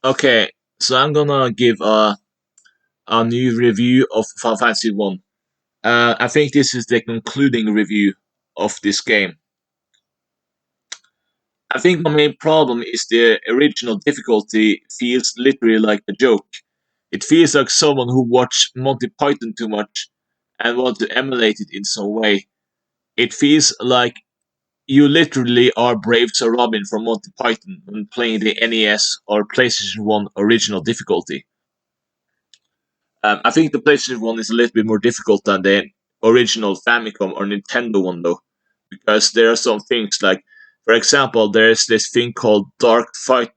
Okay, so I'm gonna give a new review of Final Fantasy 1. I think this is the concluding review of this game. I think my main problem is the original difficulty feels literally like a joke. It feels like someone who watched Monty Python too much and want to emulate it in some way. It feels like you literally are Brave Sir Robin from Monty Python when playing the NES or PlayStation 1 original difficulty. I think the PlayStation 1 is a little bit more difficult than the original Famicom or Nintendo one, though, because there are some things like, for example, there's this thing called Dark Fight.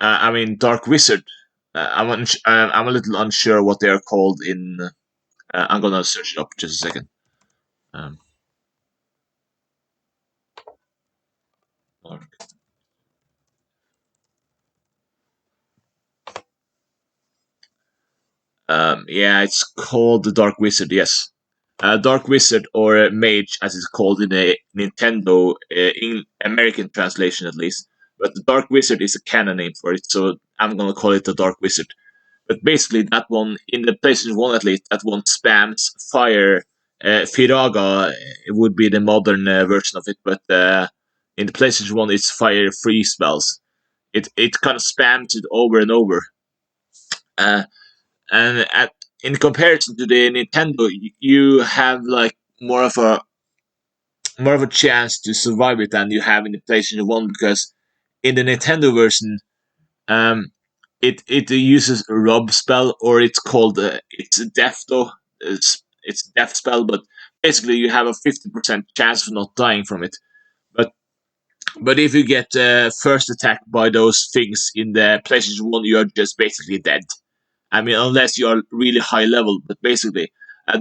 Dark Wizard. I'm a little unsure what they are called in. I'm gonna search it up just a second. Um, Dark. Yeah, it's called the Dark Wizard. Yes, Dark Wizard or Mage, as it's called in a Nintendo in American translation at least. But the Dark Wizard is a canon name for it, so I'm gonna call it the Dark Wizard. But basically, that one in the PlayStation One at least, that one spams fire. Firaga would be the modern version of it, but in the PlayStation One, it's fire free spells. It kind of spams it over and over. Uh, and in comparison to the Nintendo, you have like more of a chance to survive it than you have in the PlayStation One, because in the Nintendo version, um, it uses a rub spell, or it's called it's a death though. It's death spell, but basically you have a 50% chance of not dying from it. But if you get first attacked by those things in the PlayStation One, you are just basically dead. I mean, unless you are really high level, but basically,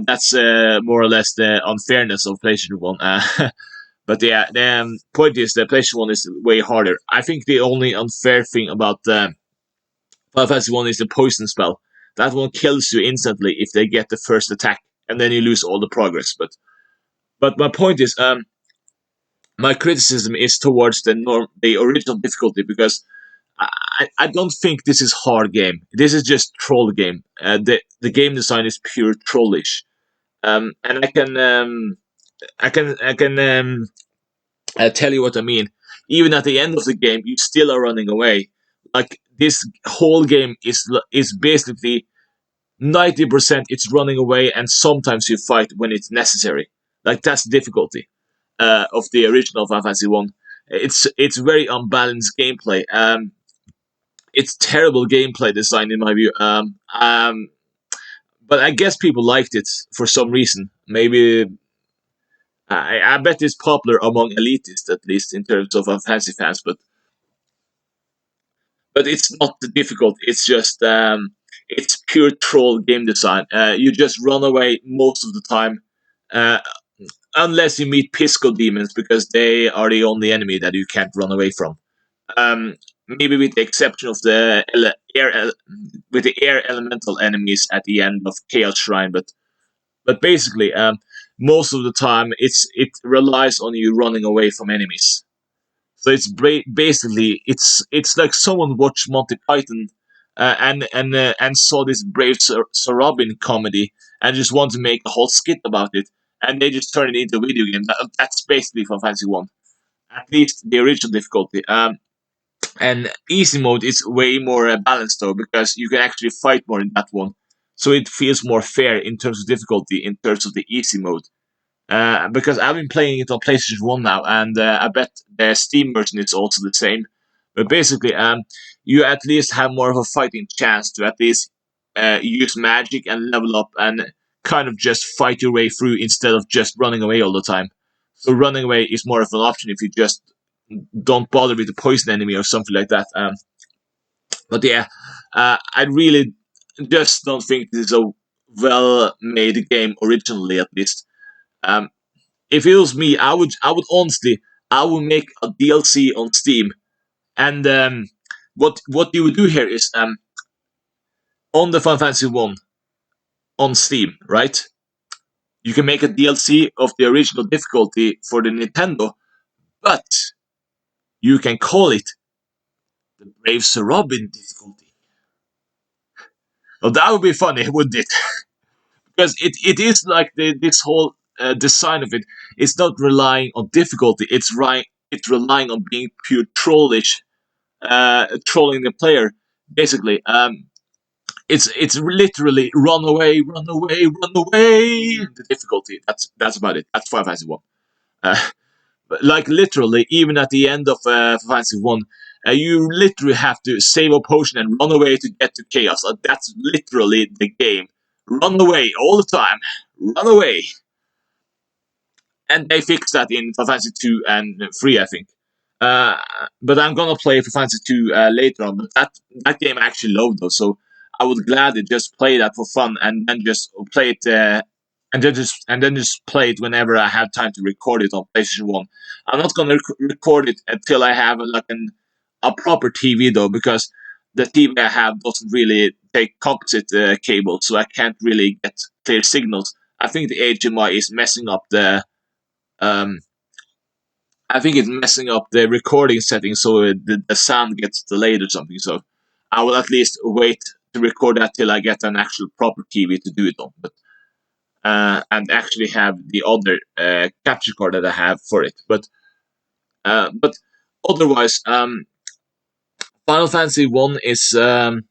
that's more or less the unfairness of PlayStation One. But yeah, the point is the PlayStation One is way harder. I think the only unfair thing about Final Fantasy One is the poison spell. That one kills you instantly if they get the first attack, and then you lose all the progress. But my point is, my criticism is towards the original difficulty, because I don't think this is hard game. This is just troll game. The game design is pure trollish. And I can tell you what I mean. Even at the end of the game, you still are running away. Like this whole game is basically 90% it's running away, and sometimes you fight when it's necessary. Like that's the difficulty of the original Final Fantasy One. It's very unbalanced gameplay. It's terrible gameplay design in my view. But I guess people liked it for some reason. Maybe I bet it's popular among elitists, at least in terms of fantasy fans. But it's not difficult. It's just it's pure troll game design. You just run away most of the time, uh, unless you meet Pisco demons, because they are the only enemy that you can't run away from. Maybe with the exception of the with the air elemental enemies at the end of Chaos Shrine, but basically, most of the time it relies on you running away from enemies. So basically it's like someone watched Monty Python and saw this Brave Sir Robin comedy and just want to make a whole skit about it, and they just turn it into a video game. That's basically Final Fantasy One, at least the original difficulty. And easy mode is way more balanced though, because you can actually fight more in that one, so it feels more fair in terms of difficulty in terms of the easy mode. Because I've been playing it on PlayStation 1 now, and I bet the Steam version is also the same. But basically, you at least have more of a fighting chance to at least use magic and level up and kind of just fight your way through instead of just running away all the time. So running away is more of an option if you just don't bother with the poison enemy or something like that. But yeah, I really just don't think this is a well-made game originally, at least. Um, if it was me, I would honestly, I would make a DLC on Steam, and what you would do here is on the Final Fantasy One on Steam, right? You can make a DLC of the original difficulty for the Nintendo, but you can call it the Brave Sir Robin difficulty. Well, that would be funny, wouldn't it? Because it is like this whole design of it. It's not relying on difficulty. It's relying on being pure trollish, trolling the player. Basically, it's literally run away, run away, run away. The difficulty. That's about it. That's Final Fantasy One. Uh, like literally, even at the end of Final Fantasy One, you literally have to save a potion and run away to get to chaos. That's literally the game. Run away all the time. Run away. And they fixed that in Final Fantasy 2 and 3, I think. Uh, but I'm gonna play Final Fantasy 2 later on. But that game I actually loved though, so I would gladly just play that for fun and then just play it. And then just play it whenever I have time to record it on PlayStation One. I'm not gonna record it until I have a proper TV though, because the TV I have doesn't really take composite cable, so I can't really get clear signals. I think the HMI is messing up um, I think it's messing up the recording settings, so the sound gets delayed or something. So I will at least wait to record that till I get an actual proper TV to do it on. And actually have the other capture card that I have for it. But otherwise, Final Fantasy One is I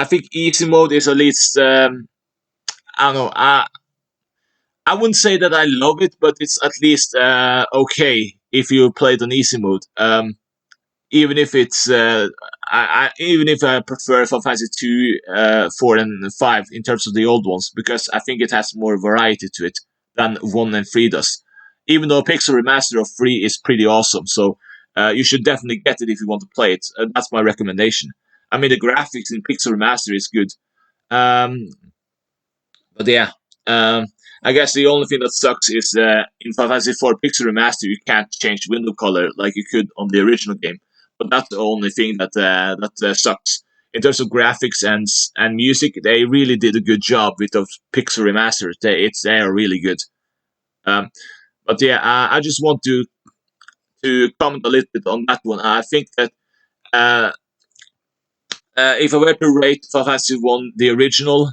think easy mode is at least I don't know. I wouldn't say that I love it, but it's at least okay if you play it on easy mode. Even if it's even if I prefer Final Fantasy 2, 4, and 5 in terms of the old ones, because I think it has more variety to it than 1 and 3 does. Even though Pixel Remaster of 3 is pretty awesome, so you should definitely get it if you want to play it. That's my recommendation. I mean, the graphics in Pixel Remaster is good. Um, but yeah, um, I guess the only thing that sucks is in Final Fantasy 4 Pixel Remaster you can't change window color like you could on the original game. But that's the only thing that sucks. In terms of graphics and music, they really did a good job with those Pixel remasters. They are really good. Um, but yeah, I just want to comment a little bit on that one. I think that uh, if I were to rate Final Fantasy One the original,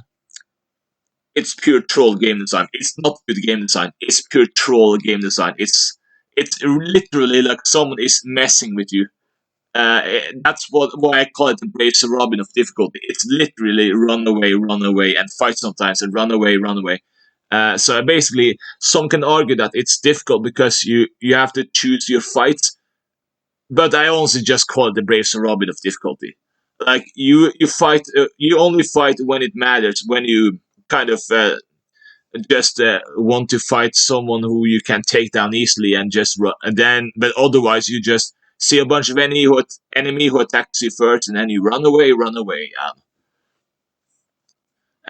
it's pure troll game design. It's not good game design. It's pure troll game design. It's literally like someone is messing with you. That's why I call it the Braves of Robin of difficulty. It's literally run away, and fight sometimes, and run away. So basically, some can argue that it's difficult because you have to choose your fights, but I honestly just call it the Braves of Robin of difficulty. Like you fight, you only fight when it matters. When you kind of just want to fight someone who you can take down easily and just run, and then but otherwise you just see a bunch of enemy who attacks you first, and then you run away,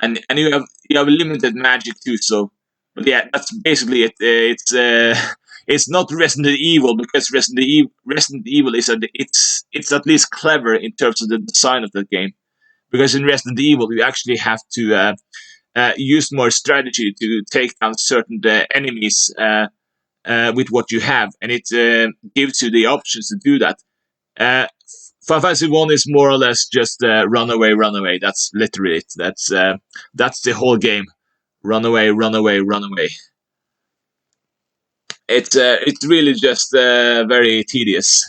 and you have limited magic too. So, but yeah, that's basically it. It's not Resident Evil, because Resident Evil it's at least clever in terms of the design of the game, because in Resident Evil you actually have to use more strategy to take down certain enemies with what you have, and it gives you the options to do that. Uh, Final Fantasy One is more or less just run away, run away. That's literally it. That's the whole game. Run away, run away, run away. It's really just very tedious.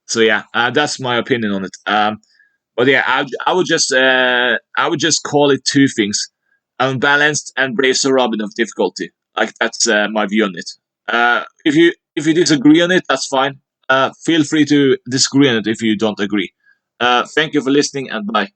So yeah, that's my opinion on it. But yeah, I would just call it two things: unbalanced and Braves of Robin of difficulty. Like that's my view on it. If you disagree on it, that's fine. Feel free to disagree on it if you don't agree. Thank you for listening, and bye.